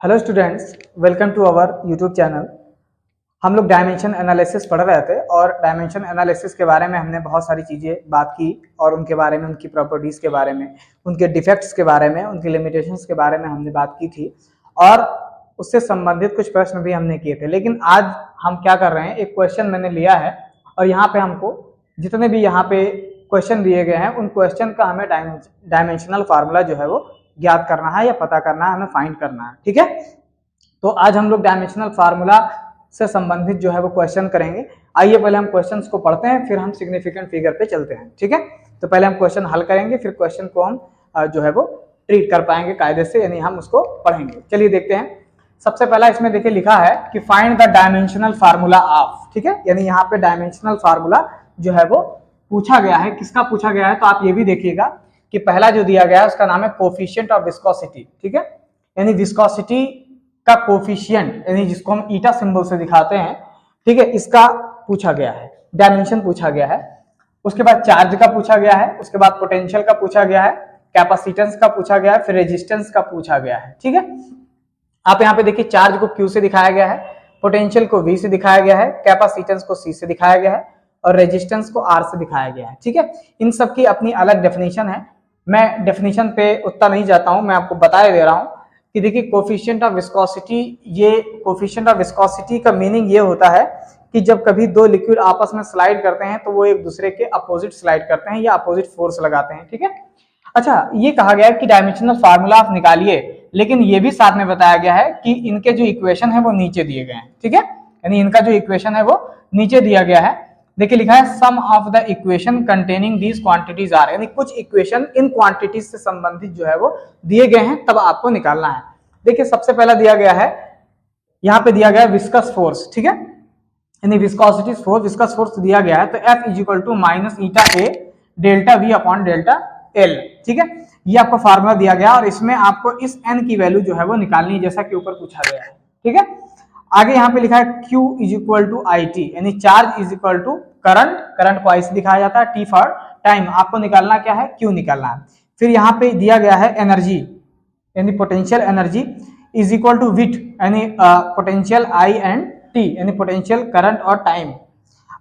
Hello students, welcome to our YouTube channel. हम लोग dimension analysis पढ़ रहे थे और डायमेंशन एनालिसिस के बारे में हमने बहुत सारी चीज़ें बात की और उनके बारे में, उनकी प्रॉपर्टीज़ के बारे में, उनके डिफेक्ट्स के बारे में, उनकी लिमिटेशंस के बारे में हमने बात की थी और उससे संबंधित कुछ प्रश्न भी हमने किए थे। लेकिन आज हम क्या कर रहे हैं, एक क्वेश्चन मैंने लिया है और यहाँ पे हमको जितने भी यहाँ पे क्वेश्चन दिए गए हैं उन क्वेश्चन का हमें डायमेंशनल फार्मूला जो है वो ज्ञात करना है या पता करना है, हमें फाइंड करना है। ठीक है, तो आज हम लोग डायमेंशनल फार्मूला से संबंधित जो है वो क्वेश्चन करेंगे। आइए पहले हम क्वेश्चंस को पढ़ते हैं, फिर हम सिग्निफिकेंट फिगर पे चलते हैं। ठीक है, तो पहले हम क्वेश्चन हल करेंगे, फिर क्वेश्चन को हम जो है वो ट्रीट कर पाएंगे कायदे से, यानी हम उसको पढ़ेंगे। चलिए देखते हैं। सबसे पहला इसमें देखिए लिखा है कि find the dimensional formula of. ठीक है, यानी यहाँ पे डायमेंशनल फार्मूला जो है वो पूछा गया है। किसका पूछा गया है, तो आप ये भी देखिएगा कि पहला जो दिया गया है उसका नाम है कोफिशिएंट ऑफ विस्कोसिटी। ठीक है, यानी विस्कोसिटी का कोफिशिएंट, यानी जिसको हम ईटा सिंबल से दिखाते हैं। ठीक है, इसका पूछा गया है, डायमेंशन पूछा गया है। उसके बाद चार्ज का पूछा गया है, उसके बाद पोटेंशियल का पूछा गया है, कैपेसिटेंस का पूछा गया है, फिर रेजिस्टेंस का पूछा गया है। ठीक है, आप यहाँ पे देखिए चार्ज को Q से दिखाया गया है, पोटेंशियल को V से दिखाया गया है, कैपेसिटेंस को C से दिखाया गया है और रेजिस्टेंस को R से दिखाया गया है। ठीक है, इन सब की अपनी अलग डेफिनेशन है। मैं डेफिनेशन पे उतना नहीं जाता हूं, मैं आपको बता दे रहा हूं कि देखिए कोफिशिएंट ऑफ विस्कोसिटी, ये कोफिशिएंट ऑफ विस्कोसिटी का मीनिंग ये होता है कि जब कभी दो लिक्विड आपस में स्लाइड करते हैं तो वो एक दूसरे के अपोजिट स्लाइड करते हैं या अपोजिट फोर्स लगाते हैं। ठीक है, अच्छा, ये कहा गया है कि डायमेंशनल फार्मूला आप निकालिए, लेकिन ये भी साथ में बताया गया है कि इनके जो इक्वेशन है वो नीचे दिए गए हैं। ठीक है, यानी इनका जो इक्वेशन है वो नीचे दिया गया है। देखिए लिखा है some of the equation containing these quantities are, यानी कुछ इक्वेशन इन क्वांटिटीज से संबंधित जो है वो दिए गए हैं, तब आपको निकालना है। देखिए सबसे पहला दिया गया है, यहाँ पे दिया गया है विस्कस फोर्स। ठीक है, यानी विस्कोसिटी फोर्स, विस्कस फोर्स दिया गया है, तो F is equal to minus eta A delta V upon delta L। ठीक है, ये आपको फार्मूला दिया गया और इसमें आपको इस n की वैल्यू जो है वो निकालनी है, जैसा कि ऊपर पूछा गया है। ठीक है, आगे यहाँ पे लिखा है Q is equal to IT, यानी charge is equal to current, current को I से दिखाया जाता है, T फॉर टाइम। आपको निकालना क्या है, Q निकालना है। फिर यहाँ पे दिया गया है एनर्जी, यानी potential energy is equal to VIt, यानी पोटेंशियल I एंड T, यानी पोटेंशियल करंट और टाइम।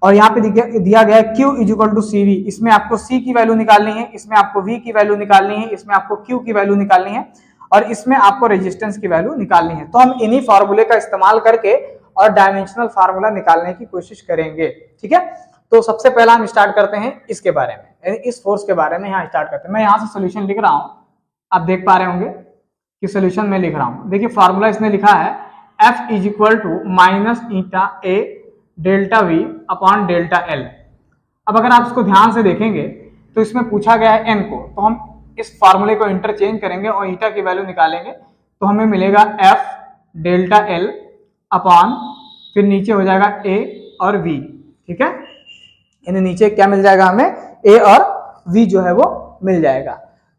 और यहाँ पे दिया गया है Q is equal to CV, इसमें आपको C की वैल्यू निकालनी है, इसमें आपको V की वैल्यू निकालनी है, इसमें आपको Q की वैल्यू निकालनी है और इसमें आपको रेजिस्टेंस की वैल्यू निकालनी है। तो हम इन्हीं फार्मूले का इस्तेमाल करके और डायमेंशनल फार्मूला निकालने की कोशिश करेंगे। ठीक है, तो सबसे पहला हम स्टार्ट करते हैं इसके बारे में, यानी इस फोर्स के बारे में यहाँ स्टार्ट करते हैं। मैं यहाँ से सोल्यूशन लिख रहा हूँ, आप देख पा रहे होंगे कि सोल्यूशन में लिख रहा हूँ। देखिए फार्मूला इसने लिखा है F is equal to minus eta A delta V upon delta L। अब अगर आप इसको ध्यान से देखेंगे तो इसमें पूछा गया है n को, तो हम इस फार्मूले को इंटरचेंज करेंगे और ईटा की वैल्यू निकालेंगे, तो हमें मिलेगा F डेल्टा L अपॉन, फिर नीचे हो जाएगा A और V। ठीक है, यानी नीचे क्या मिल जाएगा हमें, A और V जो है वो मिल जाएगा।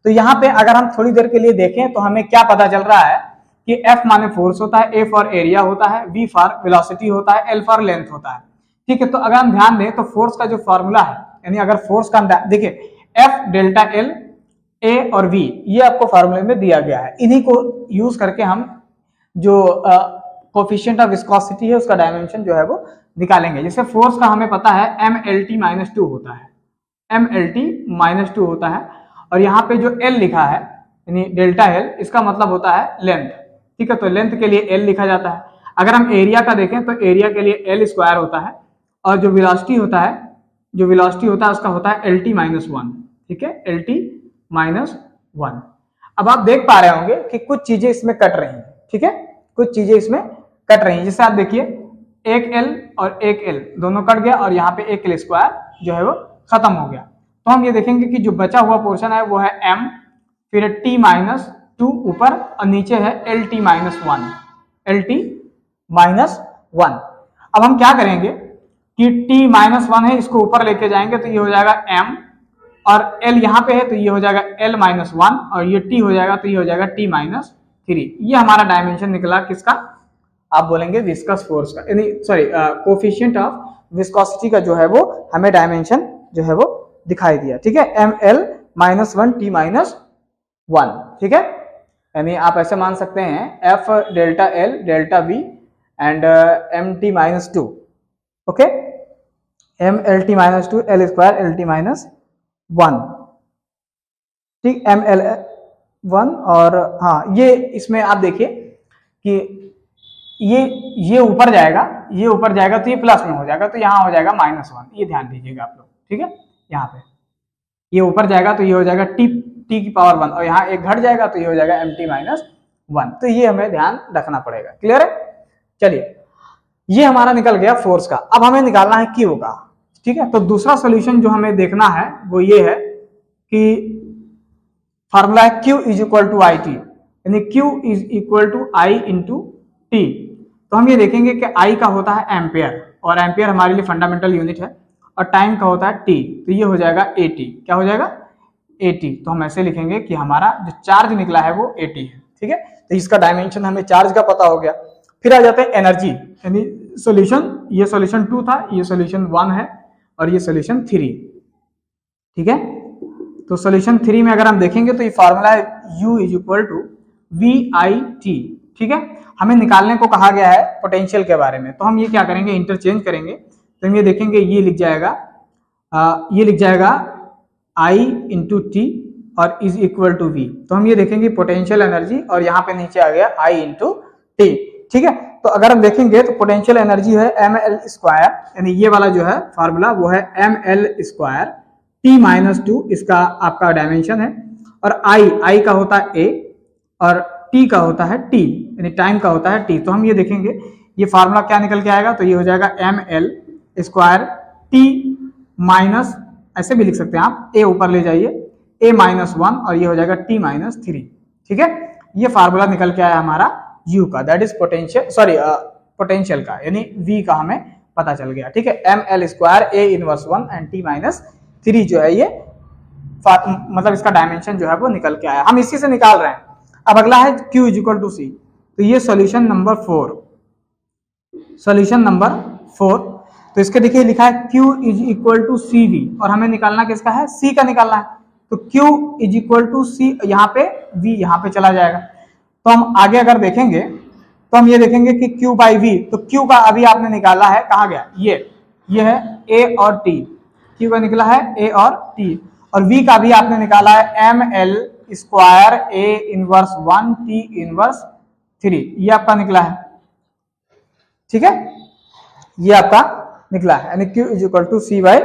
तो यहाँ पे अगर हम थोड़ी देर के लिए देखें तो हमें क्या पता चल रहा है कि F माने फोर्स होता है, A फॉर एरिया होता है, V फॉर वेलोसिटी होता है, L फॉर लेंथ होता है। ठीक है, तो अगर हम ध्यान दें तो फोर्स का जो फॉर्मूला है, यानी अगर फोर्स का देखिए F डेल्टा L A और V, ये आपको फार्मूले में दिया गया है। इन्हीं को यूज करके हम जो कोफिशिएंट ऑफ विस्कोसिटी है उसका डायमेंशन जो है वो निकालेंगे। जैसे फोर्स का हमें पता है MLT-2 होता है, MLT-2 होता है, और यहाँ पे जो L लिखा है यानी डेल्टा L, इसका मतलब होता है लेंथ। ठीक है, तो लेंथ के लिए L लिखा जाता है। अगर हम एरिया का देखें तो एरिया के लिए L स्क्वायर होता है और जो वेलोसिटी होता है उसका होता है LT-1। ठीक है, LT-1। अब आप देख पा रहे होंगे कि कुछ चीजें इसमें कट रही हैं। ठीक है, कुछ चीजें इसमें कट रही हैं, जैसे आप देखिए एक L और एक L दोनों कट गया और यहाँ पे एक L स्क्वायर जो है वो खत्म हो गया। तो हम ये देखेंगे कि जो बचा हुआ पोर्शन है वो है M, फिर T-2 ऊपर और नीचे है LT-1, LT-1। अब हम क्या करेंगे कि T-1 है, इसको ऊपर लेके जाएंगे तो ये हो जाएगा M, और L यहाँ पे है तो ये हो जाएगा L-1, और ये T हो जाएगा तो ये हो जाएगा T-3। ये हमारा डायमेंशन निकला किसका, आप बोलेंगे विस्कस फोर्स का, यानी सॉरी कोफिशिएंट ऑफ विस्कोसिटी का जो है वो हमें डायमेंशन जो है वो दिखाई दिया। ठीक है, ML-1 T-1। ठीक है, यानी आप ऐसे मान सकते हैं F delta L delta V and M T minus two, okay, M L T minus two L square L T minus one, ठीक, एम एल वन। और हाँ, ये इसमें आप देखिए कि ये ऊपर जाएगा, ये ऊपर जाएगा तो ये प्लस में हो जाएगा, तो यहाँ हो जाएगा माइनस वन, ये ध्यान दीजिएगा आप लोग, ठीक है। यहाँ पे ये ऊपर जाएगा तो ये हो जाएगा टी की पावर वन, और यहाँ एक घट जाएगा तो ये हो जाएगा एम टी माइनस वन। तो ये हमें ध्यान रखना पड़ेगा, क्लियर है। चलिए, ये हमारा निकल गया फोर्स का। अब हमें निकालना है क्यू का, ठीक है। तो दूसरा सोल्यूशन जो हमें देखना है वो ये है कि फार्मूला है Q is equal to I T, यानी Q is equal to I into T. तो हम ये देखेंगे कि I का होता है एम्पेयर, और एम्पेयर हमारे लिए फंडामेंटल यूनिट है, और टाइम का होता है T, तो ये हो जाएगा AT। क्या हो जाएगा? AT। तो हम ऐसे लिखेंगे कि हमारा जो चार्ज निकला है वो AT है, ठीक है। तो इसका डायमेंशन हमें चार्ज का पता हो गया। फिर आ जाते हैं एनर्जी, यानी सॉल्यूशन, ये सॉल्यूशन 2 था, ये सॉल्यूशन 1 है, और ये सॉल्यूशन 3, ठीक है। तो सॉल्यूशन 3 में अगर हम देखेंगे तो ये फार्मूला है U is equal to VIT, ठीक है। हमें निकालने को कहा गया है पोटेंशियल के बारे में, तो हम ये क्या करेंगे, इंटरचेंज करेंगे। तो हम ये देखेंगे, ये लिख जाएगा I इंटू टी और इज इक्वल टू V। तो हम ये देखेंगे पोटेंशियल एनर्जी, और यहाँ पे नीचे आ गया I इंटू टी, ठीक है। तो अगर हम देखेंगे तो पोटेंशियल एनर्जी है ml स्क्वायर, यानी ये वाला जो है फार्मूला वो है ml square t minus two, इसका आपका डायमेंशन है, और I का होता है a, और t का होता है t, यानी टाइम का होता है t। तो हम ये देखेंगे ये फार्मूला क्या निकल के आएगा, तो ये हो जाएगा ml स्क्वायर t माइनस, ऐसे भी लिख सकते हैं आप, a ऊपर ले जाइए, a माइनस वन, और ये हो जाएगा t माइनस थ्री, ठीक है। ये फार्मूला निकल के आया हमारा U का, दैट इज पोटेंशियल का, यानी V का हमें पता चल गया, ठीक है। ml square a inverse one and t minus three जो है, ये मतलब इसका डायमेंशन जो है वो निकल के आया, हम इसी से निकाल रहे हैं। अब अगला है Q is equal to C, तो ये सॉल्यूशन नंबर 4, सॉल्यूशन नंबर 4। तो इसके देखिए लिखा है Q is equal to CV, और हमें निकालना किसका है, C का निकालना है। तो Q is equal to C, यहाँ पे V यहाँ पे चला जाएगा। तो हम आगे अगर देखेंगे तो हम ये देखेंगे कि Q बाई V, तो Q का अभी आपने निकाला है, कहाँ गया, ये है A और T, Q का निकला है A और T, और V का भी आपने निकाला है ml square A inverse 1 T inverse 3, ये आपका निकला है, ठीक है, ये आपका निकला है, यानी Q is equal to C by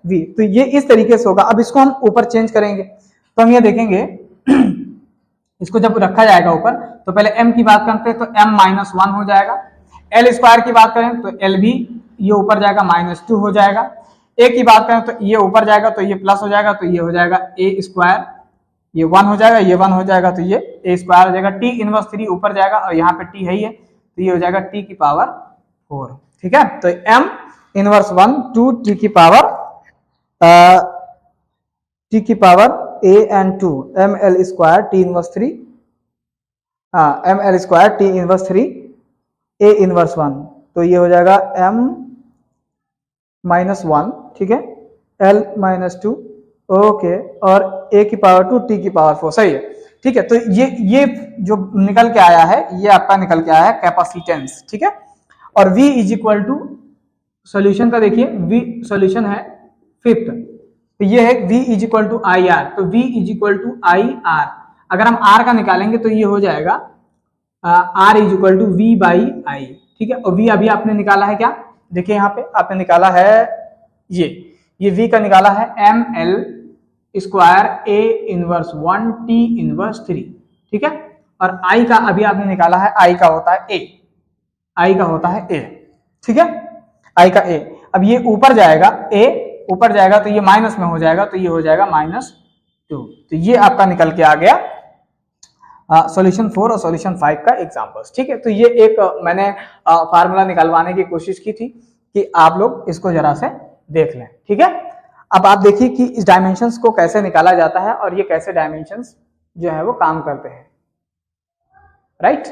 V। तो ये इस तरीके से होगा। अब इसको हम ऊपर चेंज करेंगे, तो हम ये देखेंगे इसको जब रखा जाएगा ऊपर, तो पहले m की बात करते हैं तो m माइनस वन हो जाएगा, l स्क्वायर की बात करें तो l भी ये ऊपर जाएगा माइनस टू हो जाएगा, a की बात करें तो ये ऊपर जाएगा तो ये प्लस हो जाएगा, तो ये हो जाएगा a स्क्वायर, ये 1 हो जाएगा, ये 1 हो जाएगा, तो ये a स्क्वायर हो जाएगा, t इनवर्स 3 ऊपर जाएगा, और यहाँ पे t है ही है, तो ये हो जाएगा t की पावर 4, ठीक है। तो m इनवर्स 1 2 t की power a and 2 ml square t inverse 3, ml square t inverse 3 a inverse 1, तो ये हो जाएगा m माइनस 1, ठीक है, l माइनस 2, ओके, और a की पावर 2 t की पावर 4, सही है, ठीक है। तो ये जो निकल के आया है, ये आपका निकल के आया है कैपेसिटेंस, ठीक है। और v is equal to, solution का देखिए, v सोल्यूशन है 5th, तो ये है v is equal to I R, तो v is equal to I R. अगर हम r का निकालेंगे तो ये हो जाएगा r is equal to v by I, ठीक है। और v अभी आपने निकाला है, क्या देखिए यहाँ पे आपने निकाला है, ये v का निकाला है ml square a inverse 1 t inverse 3, ठीक है। और i का अभी आपने निकाला है, i का होता है a, ठीक है, i का a। अब ये ऊपर जाएगा, a ऊपर जाएगा तो ये माइनस में हो जाएगा, तो ये हो जाएगा -2, तो ये आपका निकल के आ गया सॉल्यूशन 4 और सॉल्यूशन 5 का एग्जांपल्स, ठीक है। तो ये एक मैंने फार्मूला निकालवाने की कोशिश की थी कि आप लोग इसको जरा से देख लें, ठीक है। अब आप देखिए कि इस डायमेंशंस को कैसे निकाला जाता है, और ये कैसे डायमेंशंस जो है वो काम करते हैं, राइट।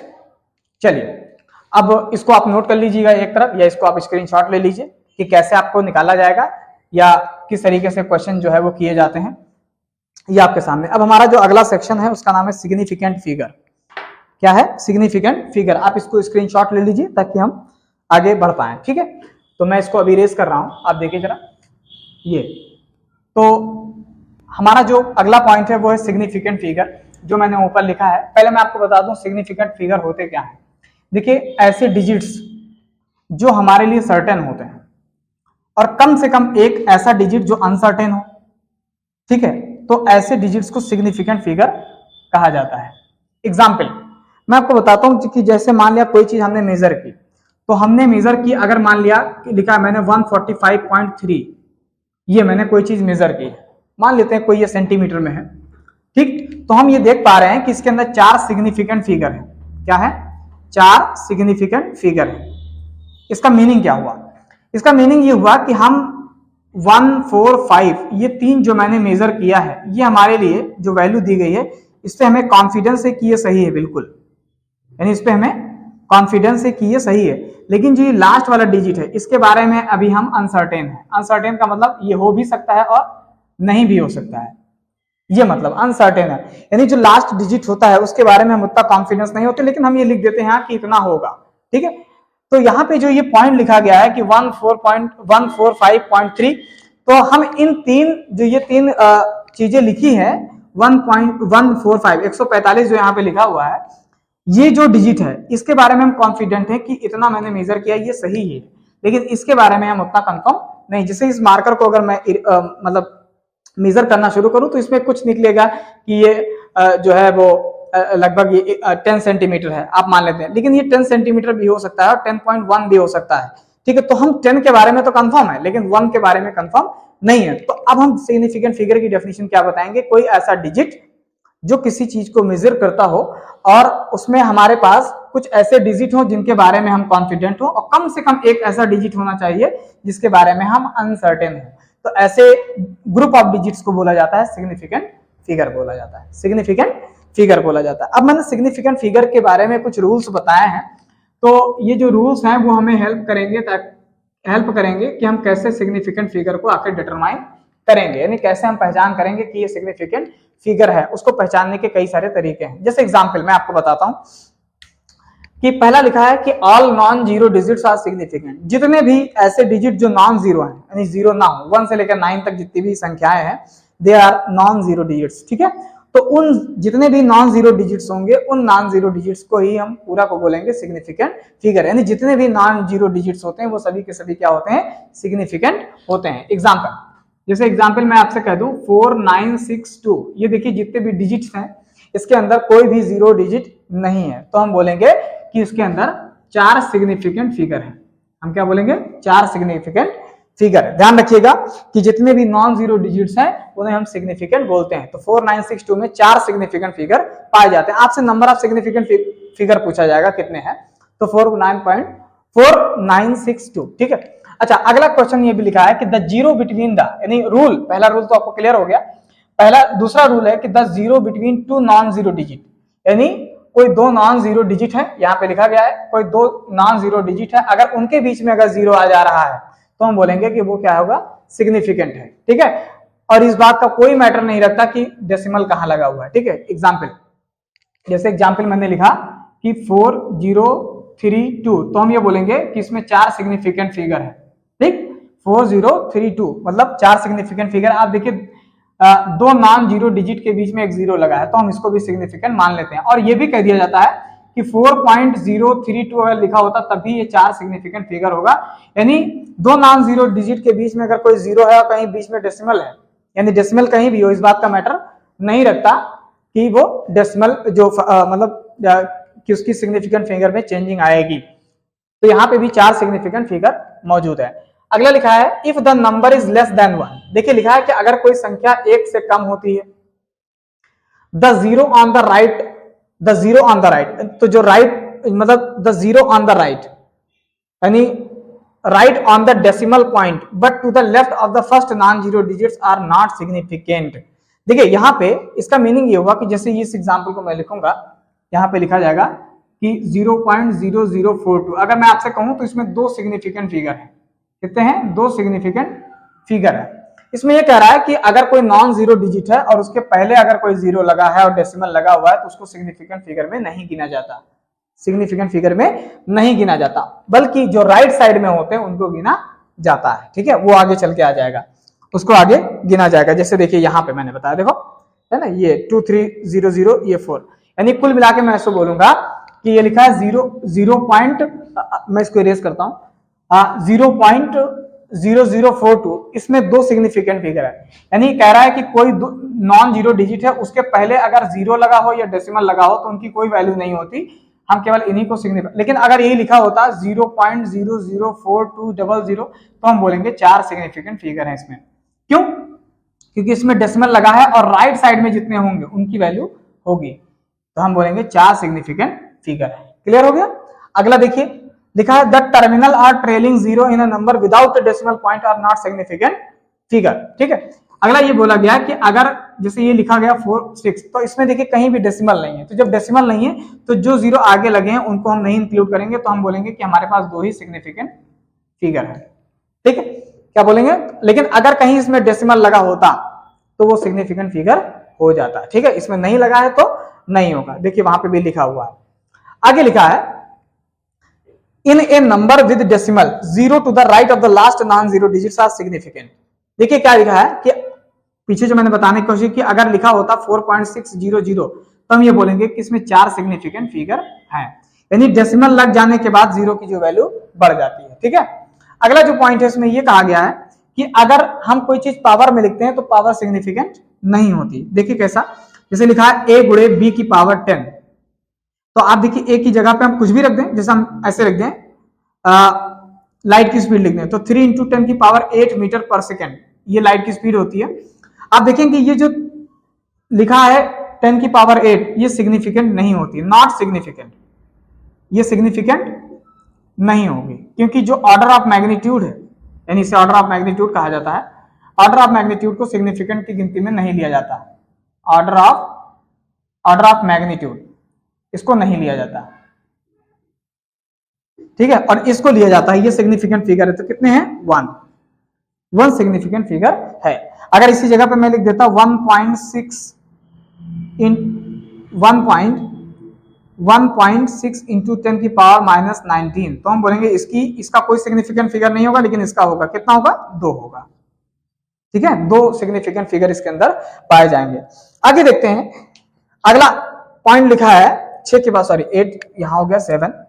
चलिए, अब इसको आप नोट कर लीजिएगा एक तरफ, या इसको आप स्क्रीनशॉट ले लीजिए कि कैसे आपको निकाला जाएगा, या किस तरीके से क्वेश्चन जो है वो किए जाते हैं, ये आपके सामने। अब हमारा जो अगला सेक्शन है उसका नाम है सिग्निफिकेंट फिगर। क्या है, सिग्निफिकेंट फिगर। आप इसको स्क्रीनशॉट ले लीजिए ताकि हम आगे बढ़ पाए, ठीक है। तो मैं इसको अभी इरेज कर रहा हूं, आप देखिए जरा। ये तो हमारा जो अगला पॉइंट है वो है सिग्निफिकेंट फिगर, जो मैंने ऊपर लिखा है। पहले मैं आपको बता दूं सिग्निफिकेंट फिगर होते क्या है। देखिए, ऐसे डिजिट्स जो हमारे लिए सर्टेन होते हैं और कम से कम एक ऐसा डिजिट जो अनसर्टेन हो, ठीक है, तो ऐसे डिजिट्स को सिग्निफिकेंट फिगर कहा जाता है। एग्जाम्पल मैं आपको बताता हूं कि जैसे मान लिया कोई चीज हमने मेजर की, तो हमने मेजर की, अगर मान लिया लिखा मैंने 145.3, ये मैंने कोई चीज मेजर की, मान लेते हैं कोई ये सेंटीमीटर में है, ठीक। तो हम ये देख पा रहे हैं कि इसके अंदर 4 सिग्निफिकेंट फिगर है। क्या है, 4 सिग्निफिकेंट फिगर है। इसका मीनिंग क्या हुआ, इसका मीनिंग ये हुआ कि हम 1, 4, 5 ये 3 जो मैंने मेजर किया है, ये हमारे लिए जो वैल्यू दी गई है, इस पे हमें कॉन्फिडेंस है कि ये सही है, बिल्कुल, यानी इस पे हमें कॉन्फिडेंस है कि ये सही है। लेकिन जो ये लास्ट वाला डिजिट है, इसके बारे में अभी हम अनसर्टेन है। अनसर्टेन का मतलब ये हो भी सकता है और नहीं भी हो सकता है, ये मतलब अनसर्टेन है। यानी जो लास्ट डिजिट होता है उसके बारे में हम उतना कॉन्फिडेंस नहीं होते, लेकिन हम ये लिख देते हैं कि इतना होगा, ठीक है। तो यहाँ पे जो ये पॉइंट लिखा गया है कि 145.3, तो हम इन 3 जो ये 3 चीजें लिखी है 1.145 145 जो यहाँ पे लिखा हुआ है, ये जो डिजिट है इसके बारे में हम कॉन्फिडेंट है कि इतना मैंने मेजर किया ये सही है, लेकिन इसके बारे में हम उतना कंफर्म नहीं। जैसे इस मार्कर को अगर मैं मतलब मेजर करना शुरू करूं तो इसमें कुछ निकलेगा कि ये जो है वो लगभग ये 10 सेंटीमीटर है, आप मान लेते हैं, लेकिन ये 10 सेंटीमीटर भी हो सकता है और 10.1 भी हो सकता है, ठीक है। तो हम 10 के बारे में तो कंफर्म है, लेकिन 1 के बारे में कंफर्म नहीं है। तो अब हम सिग्निफिकेंट फिगर की डेफिनेशन क्या बताएंगे, कोई ऐसा डिजिट जो किसी चीज को मेजर करता हो और उसमें हमारे पास कुछ ऐसे डिजिट हो जिनके बारे में हम कॉन्फिडेंट हो, और कम से कम एक ऐसा डिजिट होना चाहिए जिसके बारे में हम अनसर्टेन हो। तो ऐसे ग्रुप ऑफ डिजिट्स को बोला जाता है सिग्निफिकेंट फिगर बोला जाता है, सिग्निफिकेंट फिगर बोला जाता है। अब मैंने सिग्निफिकेंट फिगर के बारे में कुछ रूल्स बताए हैं, तो ये जो रूल्स हैं वो हमें हेल्प करेंगे कि हम कैसे सिग्निफिकेंट फिगर को आखिर डिटरमाइन करेंगे, यानी कैसे हम पहचान करेंगे कि ये सिग्निफिकेंट फिगर है। उसको पहचानने के कई सारे तरीके हैं। जैसे एग्जांपल मैं आपको बताता हूं कि पहला लिखा है कि all non zero digits are significant. जितने भी ऐसे डिजिट जो नॉन जीरो हैं, यानी जीरो ना हो, 1 से लेकर 9 तक जितनी भी संख्याएं हैं, they are non zero digits, ठीक है। तो उन जितने भी नॉन जीरो डिजिट्स होंगे, उन नॉन जीरो डिजिट्स को ही हम पूरा को बोलेंगे सिग्निफिकेंट फिगर, यानी जितने भी नॉन जीरो डिजिट्स होते हैं वो सभी के सभी क्या होते हैं, सिग्निफिकेंट होते हैं। एग्जाम्पल, जैसे एग्जाम्पल मैं आपसे कह दूं 4962, ये देखिए जितने भी डिजिट्स हैं इसके अंदर कोई भी जीरो डिजिट नहीं है, तो हम बोलेंगे कि इसके अंदर 4 सिग्निफिकेंट फिगर है। हम क्या बोलेंगे, 4 सिग्निफिकेंट फिगर। ध्यान रखिएगा कि जितने भी नॉन जीरो डिजिट्स हैं उन्हें हम सिग्निफिकेंट बोलते हैं। तो 4962 में 4 सिग्निफिकेंट फिगर पाए जाते हैं। आपसे नंबर ऑफ सिग्निफिकेंट फिगर पूछा जाएगा कितने हैं, तो 49.4962, ठीक है। अच्छा, अगला क्वेश्चन ये भी लिखा है कि द जीरो बिटवीन द, यानी रूल, पहला रूल तो आपको क्लियर हो गया। दूसरा रूल है कि the zero between 2 non zero digit, यानी कोई 2 नॉन जीरो डिजिट है, यहाँ पे लिखा गया है कोई 2 नॉन जीरो डिजिट है, अगर उनके बीच में अगर जीरो आ जा रहा है तो हम बोलेंगे कि वो क्या होगा, सिग्निफिकेंट है, ठीक है। और इस बात का कोई मैटर नहीं रखता कि डेसिमल कहां लगा हुआ है, ठीक है। एग्जाम्पल, जैसे एग्जाम्पल मैंने लिखा कि 4032, तो हम ये बोलेंगे कि इसमें 4 सिग्निफिकेंट फिगर है, ठीक। 4032 मतलब 4 सिग्निफिकेंट फिगर। आप देखिए 2 नॉन जीरो डिजिट के बीच में एक जीरो लगा है, तो हम इसको भी सिग्निफिकेंट मान लेते हैं। और ये भी कह दिया जाता है कि 4.032 अगर लिखा होता तभी ये 4 सिग्निफिकेंट फिगर होगा, यानी 2 नॉन जीरो डिजिट के बीच में अगर कोई जीरो है और कहीं बीच में डेसिमल है, यानी डेसिमल कहीं भी हो, इस बात का मैटर नहीं रखता कि वो डेसिमल जो मतलब कि उसकी सिग्निफिकेंट फिगर में चेंजिंग आएगी। तो यहाँ पे भी 4 सिग्निफिकेंट फिगर मौजूद है। अगला लिखा है if the number is less than 1, देखिए लिखा है कि अगर कोई संख्या 1 से कम होती है, the zero on the right, the zero on the right, तो जो राइट मतलब the zero on the right, यानी right on the decimal point but to the left of the first non zero digits are not significant. देखिए यहाँ पे इसका meaning ये होगा कि जैसे इस एग्जाम्पल को मैं लिखूंगा, यहाँ पे लिखा जाएगा कि 0.0042, अगर मैं आपसे कहूं तो इसमें 2 सिग्निफिकेंट फिगर है। कितने हैं, 2 सिग्निफिकेंट फिगर है। इसमें ये कह रहा है कि अगर कोई नॉन जीरो डिजिट है और उसके पहले अगर कोई जीरो लगा है और डेसिमल लगा हुआ है तो उसको सिग्निफिकेंट फिगर में नहीं गिना जाता, सिग्निफिकेंट फिगर में नहीं गिना जाता, बल्कि जो राइट साइड में होते हैं उनको गिना जाता है। ठीक है, वो आगे चल के आ जाएगा, उसको आगे गिना जाएगा। जैसे देखिए यहाँ पे मैंने बताया, देखो है ना, ये 2300, ये 4, यानी कुल मिला के मैं ऐसे बोलूंगा कि ये लिखा है 0 पॉइंट, मैं इसको इरेज करता हूँ, 0.0042, इसमें 2 सिग्निफिकेंट फिगर है, यानी कह रहा है कि कोई नॉन जीरो डिजिट है उसके पहले अगर जीरो लगा हो या डेसिमल लगा हो तो उनकी कोई वैल्यू नहीं होती, हम केवल इन्हीं को सिग्निफिकेंट, लेकिन अगर यही लिखा होता 0.004200 तो हम बोलेंगे 4 सिग्निफिकेंट फिगर है इसमें। क्यों? क्योंकि इसमें डेसिमल लगा है और राइट साइड में जितने होंगे उनकी वैल्यू होगी, तो हम बोलेंगे 4 सिग्निफिकेंट फिगर है। क्लियर हो गया? अगला देखिए, लिखा है the terminal are trailing zero in a number without decimal point are not significant figure. ठीक है, अगला ये बोला गया कि अगर जैसे ये लिखा गया 4, 6, तो इसमें देखिए कहीं भी डेसिमल नहीं है, तो जब डेसिमल नहीं है तो जो जीरो आगे लगे हैं उनको हम नहीं इंक्लूड करेंगे, तो हम बोलेंगे कि हमारे पास 2 ही सिग्निफिकेंट फिगर है। ठीक है, क्या बोलेंगे? लेकिन अगर कहीं इसमें डेसिमल लगा होता तो वो सिग्निफिकेंट फिगर हो जाता। ठीक है, इसमें नहीं लगा है तो नहीं होगा, देखिए वहां पे भी लिखा हुआ है। आगे लिखा है in a number with decimal 0 to the right of the last non zero digits are significant. देखिए क्या लिखा है कि पीछे जो मैंने बताने की कोशिश की, अगर लिखा होता 4.600 तो हम ये बोलेंगे कि इसमें 4 सिग्निफिकेंट फिगर है, यानी डेसिमल लग जाने के बाद जीरो की जो वैल्यू बढ़ जाती है। ठीक है, अगला जो पॉइंट है इसमें ये कहा गया है कि अगर हम कोई चीज पावर में लिखते हैं तो पावर सिग्निफिकेंट नहीं होती। देखिए कैसा, जैसे लिखा है a गुणे b की पावर 10, तो आप देखिए a की जगह पे हम कुछ भी रख दें, जैसे हम ऐसे रख दें लाइट की स्पीड लिख दें तो 3 × 10 की पावर 8 मीटर पर सेकेंड, ये लाइट की स्पीड होती है। आप देखेंगे ये जो लिखा है 10 की पावर 8, ये सिग्निफिकेंट नहीं होती, नॉट सिग्निफिकेंट, ये सिग्निफिकेंट नहीं होगी, क्योंकि जो ऑर्डर ऑफ मैग्नीट्यूड है, यानी इसे ऑर्डर ऑफ मैग्नीट्यूड कहा जाता है, ऑर्डर ऑफ मैग्नीट्यूड को सिग्निफिकेंट की गिनती में नहीं लिया जाता, ऑर्डर ऑफ मैग्नीट्यूड इसको नहीं लिया जाता। ठीक है, और इसको लिया जाता है, ये सिग्निफिकेंट फिगर है, तो कितने हैं? 1 सिग्निफिकेंट फिगर है। अगर इसी जगह पे मैं लिख देता 1.6 into 10 की पावर -19, तो हम बोलेंगे इसका कोई सिग्निफिकेंट फिगर नहीं होगा, लेकिन इसका होगा। कितना होगा? 2 होगा। ठीक है, 2 सिग्निफिकेंट फिगर इसके अंदर पाए जाएंगे। आगे देखते हैं, अगला पॉइंट लिखा है 6 के बाद, सॉरी 8, यहां हो गया 7।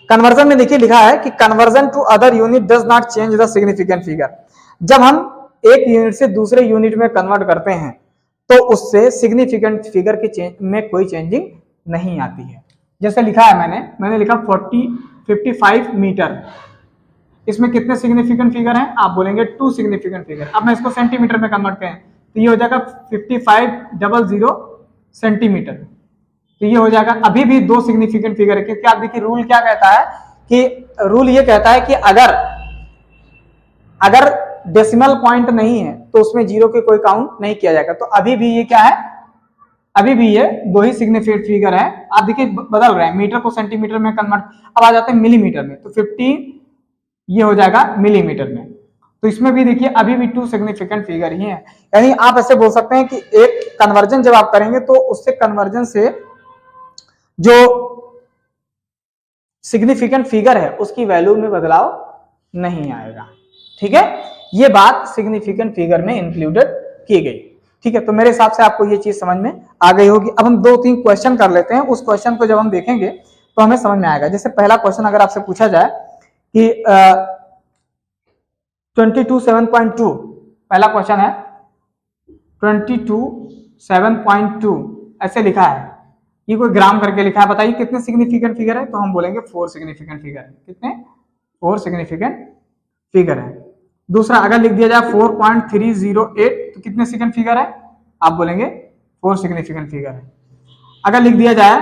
कन्वर्जन में देखिए लिखा है कि conversion to other unit does not change the significant figure. जब हम एक यूनिट से दूसरे यूनिट में कन्वर्ट करते हैं तो उससे सिग्निफिकेंट फिगर के में कोई चेंजिंग नहीं आती है। जैसे लिखा है मैंने लिखा 55 मीटर, इसमें कितने सिग्निफिकेंट फिगर हैं? आप बोलेंगे 2 सिग्निफिकेंट फिगर। अब मैं इसको सेंटीमीटर में कन्वर्ट करें तो ये हो जाएगा 5500 सेंटीमीटर, तो ये हो जाएगा अभी भी 2 सिग्निफिकेंट फिगर है। क्योंकि आप देखिए रूल क्या कहता है कि रूल ये कहता है कि अगर डेसिमल पॉइंट नहीं है तो उसमें जीरो के कोई काउंट नहीं किया जाएगा। तो अभी भी ये क्या है? अभी भी ये 2 ही सिग्निफिकेंट फिगर है। आप देखिए बदल रहे हैं, मीटर को सेंटीमीटर में कन्वर्ट, अब आ जाते हैं मिलीमीटर में, तो 50 ये हो जाएगा मिलीमीटर में। तो इसमें भी देखिए अभी भी 2 सिग्निफिकेंट फिगर ही है। यानी आप ऐसे बोल सकते हैं कि एक कन्वर्जन जब आप करेंगे तो उससे कन्वर्जन से जो सिग्निफिकेंट फिगर है उसकी वैल्यू में बदलाव नहीं आएगा। ठीक है, ये बात सिग्निफिकेंट फिगर में इंक्लूडेड की गई। ठीक है, तो मेरे हिसाब से आपको ये चीज समझ में आ गई होगी। अब हम 2-3 क्वेश्चन कर लेते हैं, उस क्वेश्चन को जब हम देखेंगे तो हमें समझ में आएगा। जैसे पहला क्वेश्चन अगर आपसे पूछा जाए कि 22.7.2, पहला क्वेश्चन है 22.7.2, ऐसे लिखा है, ये कोई ग्राम करके लिखा है, बताइए कितने सिग्निफिकेंट फिगर है? तो हम बोलेंगे 4 सिग्निफिकेंट फिगर है। कितने? 4 सिग्निफिकेंट फिगर है। दूसरा अगर लिख दिया जाए 4.308 तो कितने सेकंड फिगर है? आप बोलेंगे 4 सिग्निफिकेंट फिगर है। अगर लिख दिया जाए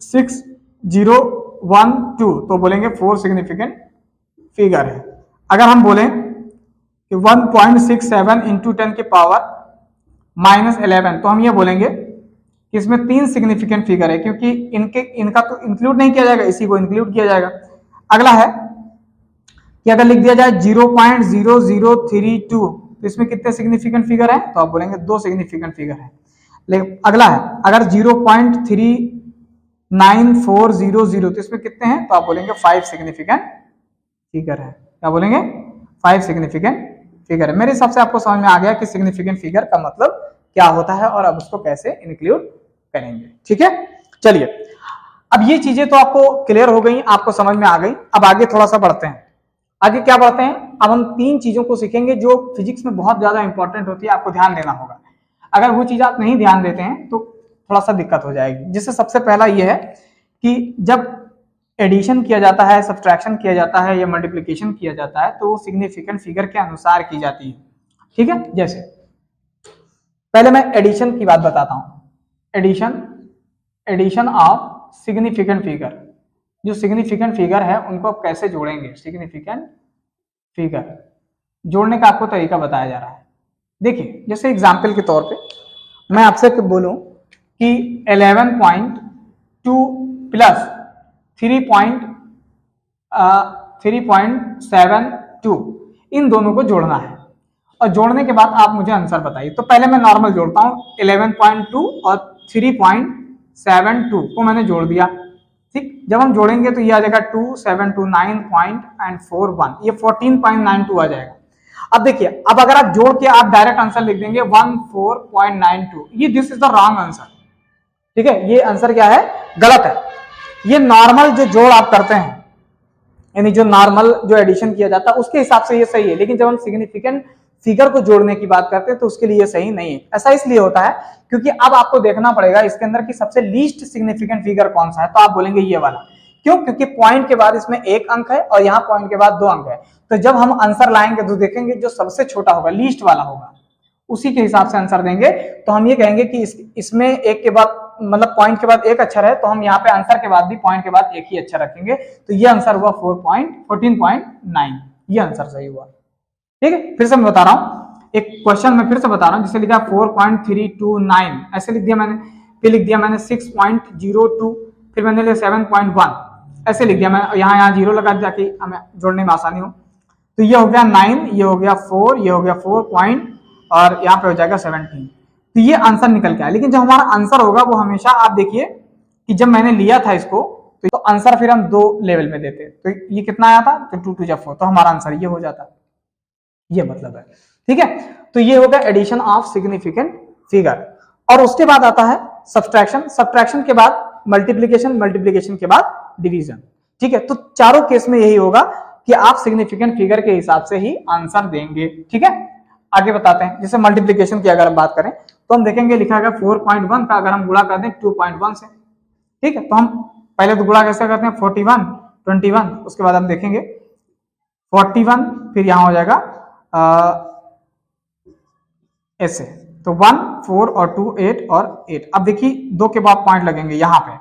6012 तो बोलेंगे 4 सिग्निफिकेंट फिगर है। अगर हम बोलें कि 1.67 into 10 की पावर -11 तो हम ये बोलेंगे कि इसमें 3 सिग्निफिकेंट फिगर है, क्योंकि इनका तो इंक्लूड नहीं किया जाएगा, इसी को इंक्लूड किया जाएगा। अगला है कि अगर लिख दिया जाए 0.0032 तो इसमें कितने सिग्निफिकेंट फिगर है, तो आप बोलेंगे 2 सिग्निफिकेंट फिगर है। लेकिन अगला है अगर 0.39400 तो इसमें कितने हैं, तो आप बोलेंगे 5 सिग्निफिकेंट फिगर है। क्या बोलेंगे, 5 सिग्निफिकेंट फिगर है। मेरे हिसाब से आपको समझ में आ गया कि सिग्निफिकेंट फिगर का मतलब क्या होता है और अब उसको कैसे इंक्लूड करेंगे। ठीक है, चलिए अब ये चीजें तो आपको क्लियर हो गई, आपको समझ में आ गई। अब आगे थोड़ा सा बढ़ते हैं। आगे क्या बढ़ते हैं, अब हम 3 चीजों को सीखेंगे जो फिजिक्स में बहुत ज्यादा इंपॉर्टेंट होती है, आपको ध्यान देना होगा। अगर वो चीज आप नहीं ध्यान देते हैं तो थोड़ा सा दिक्कत हो जाएगी। जिससे सबसे पहला ये है कि जब एडिशन किया जाता है, सब्ट्रैक्शन किया जाता है या मल्टीप्लिकेशन किया जाता है तो वो सिग्निफिकेंट फिगर के अनुसार की जाती है। ठीक है, जैसे पहले मैं एडिशन की बात बताता हूं। एडिशन ऑफ सिग्निफिकेंट फिगर, जो सिग्निफिकेंट फिगर है उनको आप कैसे जोड़ेंगे। सिग्निफिकेंट फिगर जोड़ने का आपको तरीका बताया जा रहा है। देखिए जैसे एग्जाम्पल के तौर पे मैं आपसे बोलूं कि 11.2 प्लस 3.72 इन दोनों को जोड़ना है और जोड़ने के बाद आप मुझे आंसर बताइए। तो पहले मैं नॉर्मल जोड़ता हूं, 11.2 और 3.72 को मैंने जोड़ दिया। ठीक, जब हम जोड़ेंगे तो ये आ जाएगा 2729.41, ये 14.92 आ जाएगा। अब देखिए, अब अगर आप जोड़ के आप डायरेक्ट आंसर लिख देंगे 14.92, ये this is the wrong answer. ठीक है, ये आंसर क्या है, गलत है। ये नॉर्मल जो जोड़ आप करते हैं, यानी जो नॉर्मल जो एडिशन किया जाता है उसके हिसाब से ये सही है, लेकिन जब हम सिग्निफिकेंट फिगर को जोड़ने की बात करते हैं तो उसके लिए ये सही नहीं है। ऐसा इसलिए होता है क्योंकि अब आपको देखना पड़ेगा इसके अंदर की सबसे लीस्ट सिग्निफिकेंट फिगर कौन सा है, तो आप बोलेंगे ये वाला। क्यों, क्योंकि पॉइंट के बाद इसमें 1 अंक है और यहाँ पॉइंट के बाद 2 अंक है। तो जब हम आंसर लाएंगे तो देखेंगे जो सबसे छोटा होगा, लीस्ट वाला होगा, उसी के हिसाब से आंसर देंगे। तो हम ये कहेंगे कि इसमें एक के बाद मतलब पॉइंट के बाद 1 अक्षर है, तो हम यहाँ पे आंसर के बाद भी पॉइंट के बाद 1 ही अक्षर रखेंगे। तो ये आंसर हुआ 14.9, ये आंसर सही हुआ। ठीक है, फिर से मैं बता रहा हूँ, एक क्वेश्चन में फिर से बता रहा हूँ, जिसे लिखा 4.329 ऐसे लिख दिया मैंने, फिर लिख दिया मैंने 6.02, फिर मैंने लिया 7.1 ऐसे लिख दिया मैंने, यहाँ 0 लगा दिया कि हमें जोड़ने में आसानी हो। तो ये हो गया 9, ये हो गया 4, ये हो गया 4 पॉइंट और यहाँ पे हो जाएगा 17। तो ये आंसर निकल के आया। लेकिन जो हमारा आंसर होगा वो हमेशा आप देखिए कि जब मैंने लिया था इसको तो आंसर फिर हम 2 लेवल में देते, तो ये कितना आया था, तो 2 2 जा 4, तो हमारा आंसर ये हो जाता, ये मतलब है। ठीक है, तो ये होगा एडिशन ऑफ सिग्निफिकेंट फिगर। और उसके बाद आता है सब्ट्रैक्शन, सब्ट्रैक्शन के बाद मल्टीप्लिकेशन, मल्टीप्लिकेशन के बाद डिवीजन। ठीक है, तो चारों केस में यही होगा कि आप सिग्निफिकेंट फिगर के हिसाब से ही आंसर देंगे। ठीक है, आगे बताते हैं। जैसे मल्टीप्लिकेशन की अगर हम बात करें तो हम देखेंगे लिखा है 4.1 का अगर हम गुणा कर दें 2.1 से। ठीक है, तो हम पहले तो गुणा कैसे करते हैं, 41 21, उसके बाद हम देखेंगे 41, फिर यहां हो जाएगा ऐसे, तो 1 4 और 2 8 और 8। अब देखिए 2 के बाद पॉइंट लगेंगे यहाँ पे,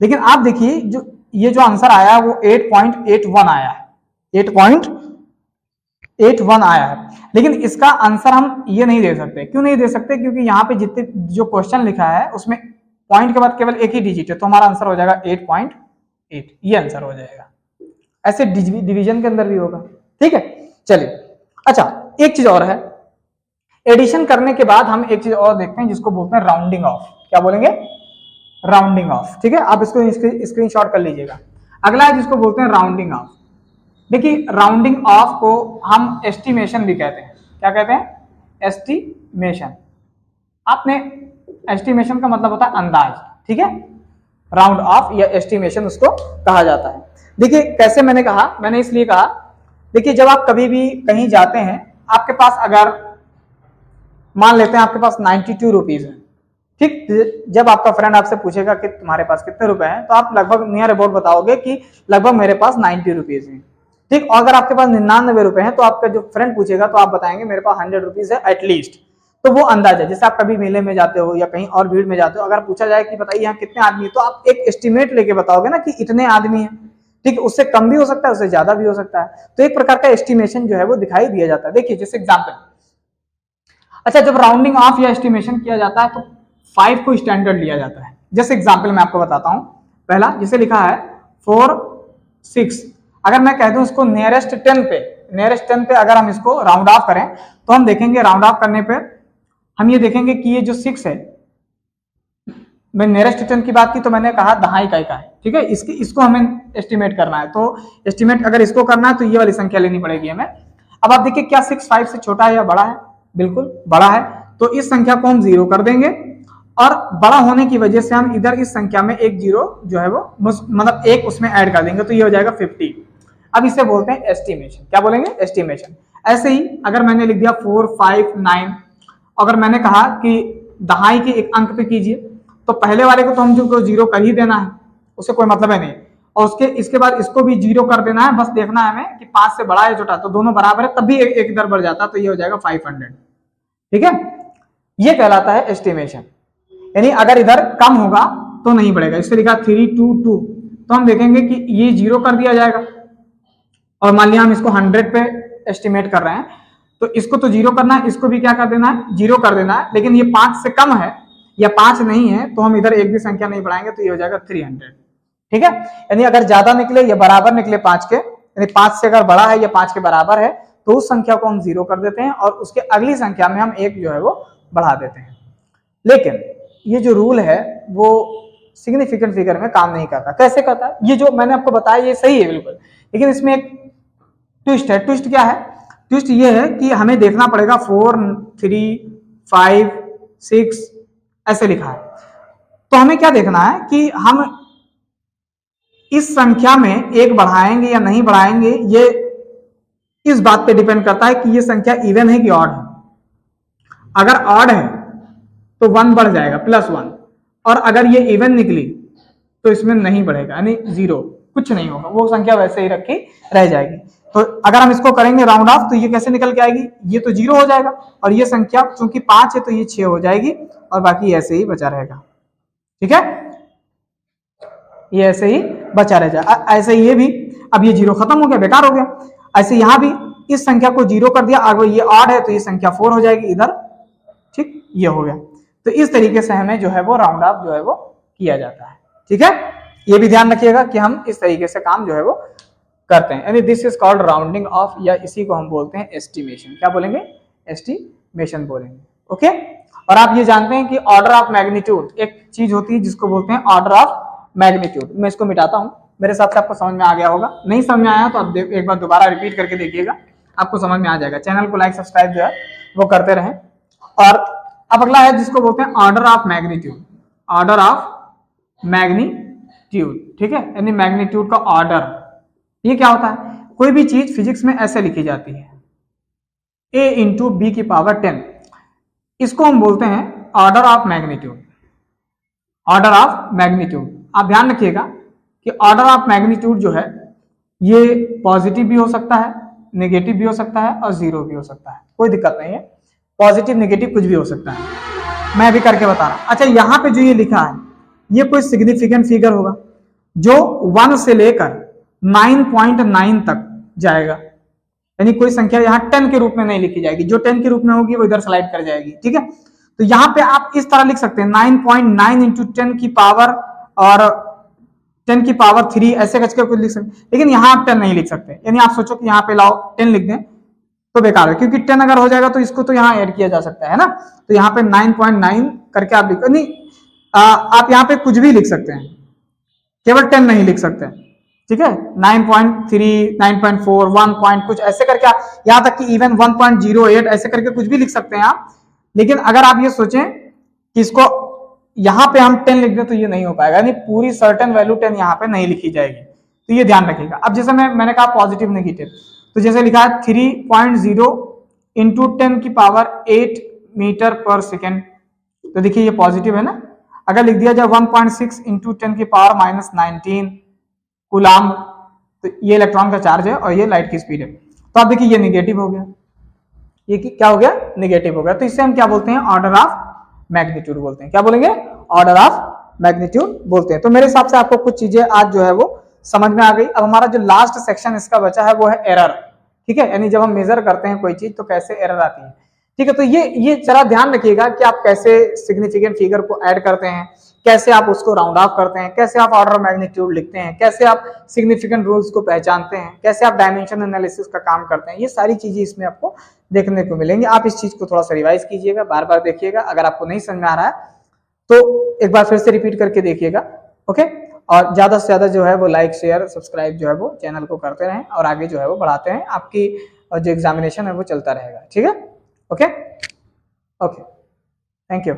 लेकिन आप देखिए जो ये जो आंसर आया वो 8.81 आया है, 8.81 आया है। लेकिन इसका आंसर हम ये नहीं दे सकते। क्यों नहीं दे सकते, क्योंकि यहाँ पे जितने जो क्वेश्चन लिखा है उसमें पॉइंट के बाद केवल एक ही डिजिट है, तो हमारा आंसर हो जाएगा 8.8, ये आंसर हो जाएगा। ऐसे डिवीजन के अंदर भी होगा। ठीक है, चलिए अच्छा एक चीज और है, एडिशन करने के बाद हम एक चीज और देखते हैं जिसको बोलते हैं राउंडिंग ऑफ। क्या बोलेंगे, राउंडिंग ऑफ। ठीक है, आप इसको स्क्रीनशॉट कर लीजिएगा। अगला है जिसको बोलते हैं राउंडिंग ऑफ। देखिए राउंडिंग ऑफ को हम एस्टिमेशन भी कहते हैं। क्या कहते हैं, एस्टिमेशन। आपने एस्टिमेशन का मतलब होता है अंदाज। ठीक है, राउंड ऑफ या एस्टिमेशन उसको कहा जाता है। देखिए कैसे मैंने कहा, मैंने इसलिए कहा, देखिए जब आप कभी भी कहीं जाते हैं, आपके पास अगर मान लेते हैं आपके पास 92 रुपीज है। ठीक, जब आपका फ्रेंड आपसे पूछेगा कि तुम्हारे पास कितने रुपए हैं, तो आप लगभग नियर अबाउट बताओगे कि लगभग मेरे पास 90 रुपीज है। ठीक, और अगर आपके पास 99 रुपए हैं तो आपका जो फ्रेंड पूछेगा तो आप बताएंगे मेरे पास 100 रुपीज है एटलीस्ट। तो वो अंदाज है। जैसे आप कभी मेले में जाते हो या कहीं और भीड़ में जाते हो, अगर पूछा जाए कि बताइए यहाँ कितने आदमी, तो आप एक एस्टिमेट लेके बताओगे ना कि इतने आदमी हैं। ठीक, उससे कम भी हो सकता है, उससे ज्यादा भी हो सकता है। तो एक प्रकार का एस्टिमेशन जो है वो दिखाई दिया जाता है। देखिए जैसे एग्जाम्पल, अच्छा जब राउंडिंग ऑफ या एस्टिमेशन किया जाता है तो 5 को स्टैंडर्ड लिया जाता है। जैसे एग्जाम्पल मैं आपको बताता हूं, पहला जैसे लिखा है 4 6, अगर मैं कह दूं इसको नियरेस्ट 10 पे अगर हम इसको राउंड ऑफ करें तो हम देखेंगे राउंड ऑफ करने पे हम ये देखेंगे कि ये जो 6 है, मैं नियरेस्ट 10 की बात की तो मैंने कहा दहाई का है, ठीक है। इसको हमें एस्टिमेट करना है, तो एस्टिमेट अगर इसको करना है तो ये वाली संख्या लेनी पड़ेगी हमें। अब आप देखिए क्या 6 5 से छोटा है या बड़ा है? बिल्कुल बड़ा है, तो इस संख्या को हम 0 कर देंगे और बड़ा होने की वजह से हम इधर इस संख्या में एक 0 जो है वो मतलब एक उसमें ऐड कर देंगे, तो ये हो जाएगा 50। अब इसे बोलते हैं एस्टिमेशन। क्या बोलेंगे? एस्टिमेशन। ऐसे ही अगर मैंने लिख दिया 4 5 9, अगर मैंने कहा कि दहाई के एक अंक पे कीजिए, तो पहले वाले को तो हम जो 0 कर ही देना है, उससे कोई मतलब है नहीं, और इसके बाद इसको भी 0 कर देना है। बस देखना है हमें कि 5 से बड़ा है छोटा, तो दोनों बराबर है, तब भी एक इधर बढ़ जाता, तो ये हो जाएगा 500। ठीक है, ये कहलाता है एस्टिमेशन। यानी अगर इधर कम होगा तो नहीं बढ़ेगा। इससे लिखा 3 2 2, तो हम देखेंगे कि ये 0 कर दिया जाएगा, और मान लिया हम इसको 100 पे एस्टिमेट कर रहे हैं, तो इसको तो 0 करना है, इसको भी क्या कर देना है? 0 कर देना है। लेकिन ये 5 से कम है या 5 नहीं है, तो हम इधर एक भी संख्या नहीं बढ़ाएंगे, तो ये हो जाएगा 300। ठीक है, यानी अगर ज्यादा निकले या बराबर निकले 5 के, यानी 5 से अगर बड़ा है या 5 के बराबर है, तो उस संख्या को हम 0 कर देते हैं और उसके अगली संख्या में हम एक जो है वो बढ़ा देते हैं। लेकिन ये जो रूल है वो सिग्निफिकेंट फिगर में काम नहीं करता। कैसे करता है? ये जो मैंने आपको बताया ये सही है बिल्कुल, लेकिन इसमें एक ट्विस्ट है। ट्विस्ट क्या है? ट्विस्ट ये है कि हमें देखना पड़ेगा 4 3 5 6 ऐसे लिखा है, तो हमें क्या देखना है कि हम इस संख्या में एक बढ़ाएंगे या नहीं बढ़ाएंगे, ये इस बात पे डिपेंड करता है कि ये संख्या इवन है कि ऑड है। अगर ऑड है तो 1 बढ़ जाएगा +1, और अगर ये इवन निकली तो इसमें नहीं बढ़ेगा, यानी 0, कुछ नहीं होगा, वो संख्या वैसे ही रखी रह जाएगी। तो अगर हम इसको करेंगे राउंड ऑफ, तो ये कैसे निकल के आएगी? ये तो 0 हो जाएगा, और ये संख्या चूंकि 5 है तो ये 6 हो जाएगी, और बाकी ऐसे ही बचा रहेगा। ठीक है, ये ऐसे ही बचा रह जाए। ऐसे ये भी, अब ये 0 खत्म हो गया, बेकार हो गया। ऐसे यहां भी इस संख्या को 0 कर दिया, अगर ये ऑड है तो ये संख्या 4 हो जाएगी इधर। ठीक, ये हो गया। तो इस तरीके से हमें जो है वो राउंड ऑफ जो है वो किया जाता है। ठीक है, ये भी ध्यान रखिएगा कि हम इस तरीके से काम जो है वो करते हैं, यानी this is called rounding off, या इसी को हम बोलते हैं एस्टिमेशन। क्या बोलेंगे? एस्टिमेशन बोलेंगे। ओके, और आप ये जानते हैं कि ऑर्डर ऑफ मैग्नीट्यूड एक चीज होती है जिसको बोलते हैं ऑर्डर ऑफ मैग्नीट्यूड। मैं इसको मिटाता हूं, मेरे हिसाब से आपको समझ में आ गया होगा। नहीं समझ में आया तो आप एक बार दोबारा रिपीट करके देखिएगा, आपको समझ में आ जाएगा। चैनल को लाइक सब्सक्राइब जो है वो करते रहें। और अब अगला है जिसको बोलते हैं order of magnitude. Order of magnitude, ठीक है, यानी मैग्नीट्यूड का ऑर्डर। ये क्या होता है? कोई भी चीज फिजिक्स में ऐसे लिखी जाती है, a इंटू बी की पावर 10, इसको हम बोलते हैं order of magnitude. Order of magnitude, आप ध्यान रखिएगा कि ऑर्डर ऑफ मैग्नीट्यूड जो है ये पॉजिटिव भी हो सकता है, नेगेटिव भी हो सकता है, और 0 भी हो सकता है, कोई दिक्कत नहीं है। पॉजिटिव नेगेटिव कुछ भी हो सकता है, मैं अभी करके बता रहा हूं। अच्छा, यहां पे जो ये लिखा है ये कोई सिग्निफिकेंट फिगर होगा जो 1 से लेकर 9.9 तक जाएगा, यानी कोई संख्या यहाँ 10 के रूप में नहीं लिखी जाएगी, जो 10 के रूप में होगी वो इधर स्लाइड कर जाएगी। ठीक है, तो यहाँ पे आप इस तरह लिख सकते हैं 9.9 इंटू 10 की पावर और 10 की पावर 3 ऐसे करके कुछ लिख सकते हैं, लेकिन यहाँ आप 10 नहीं लिख सकते। यानी आप सोचो कि यहाँ पे लाओ 10 लिख दें तो बेकार है, क्योंकि 10 अगर हो जाएगा तो इसको तो यहाँ ऐड किया जा सकता है ना, तो यहाँ पे 9.9 करके आप लिखो। नहीं, आप यहाँ पे कुछ भी लिख सकते हैं, केवल 10 नहीं लिख सकते। ठीक है, 9.3 9.4 1 पॉइंट कुछ ऐसे करके, यहां तक कि इवन 1.08 ऐसे करके कुछ भी लिख सकते हैं आप। लेकिन अगर आप ये सोचें कि इसको यहां पे हम 10 लिख दें तो ये नहीं हो पाएगा, यानी पूरी सर्टेन वैल्यू 10 यहाँ पे नहीं लिखी जाएगी, तो ये ध्यान रखिएगा। अब जैसे मैंने कहा पॉजिटिव नेगेटिव, तो जैसे लिखा है 3.0 इंटू 10 की पावर 8 मीटर पर सेकेंड, तो देखिए ये पॉजिटिव है ना। अगर लिख दिया जाए 1.6 इंटू 10 की पावर -19 कूलाम, तो ये इलेक्ट्रॉन का चार्ज है और ये लाइट की स्पीड है, तो आप देखिए ये नेगेटिव हो गया। ये क्या हो गया? नेगेटिव हो गया। तो इससे हम क्या बोलते हैं? ऑर्डर ऑफ मैग्नीट्यूड बोलते हैं। क्या बोलेंगे? ऑर्डर ऑफ मैग्नीट्यूड बोलते हैं। तो मेरे हिसाब से आपको कुछ चीजें आज जो है वो समझ में आ गई। अब हमारा जो लास्ट सेक्शन इसका बचा है वो है एरर। ठीक है, यानी जब हम मेजर करते हैं कोई चीज तो कैसे एरर आती है। ठीक है, तो ये जरा ध्यान रखिएगा कि आप कैसे सिग्निफिकेंट फिगर को ऐड करते हैं, कैसे आप उसको राउंड ऑफ करते हैं, कैसे आप ऑर्डर ऑफ मैग्नीट्यूड लिखते हैं, कैसे आप सिग्निफिकेंट रूल्स को पहचानते हैं, कैसे आप डायमेंशन एनालिसिस का काम करते हैं, ये सारी चीजें इसमें आपको देखने को मिलेंगी। आप इस चीज को थोड़ा सा रिवाइज कीजिएगा, बार बार देखिएगा। अगर आपको नहीं समझ में आ रहा है तो एक बार फिर से रिपीट करके देखिएगा, ओके। और ज्यादा से ज्यादा जो है वो लाइक शेयर सब्सक्राइब जो है वो चैनल को करते रहें और आगे जो है वो बढ़ाते हैं। आपकी जो एग्जामिनेशन है वो चलता रहेगा, ठीक है, ओके ओके, थैंक यू।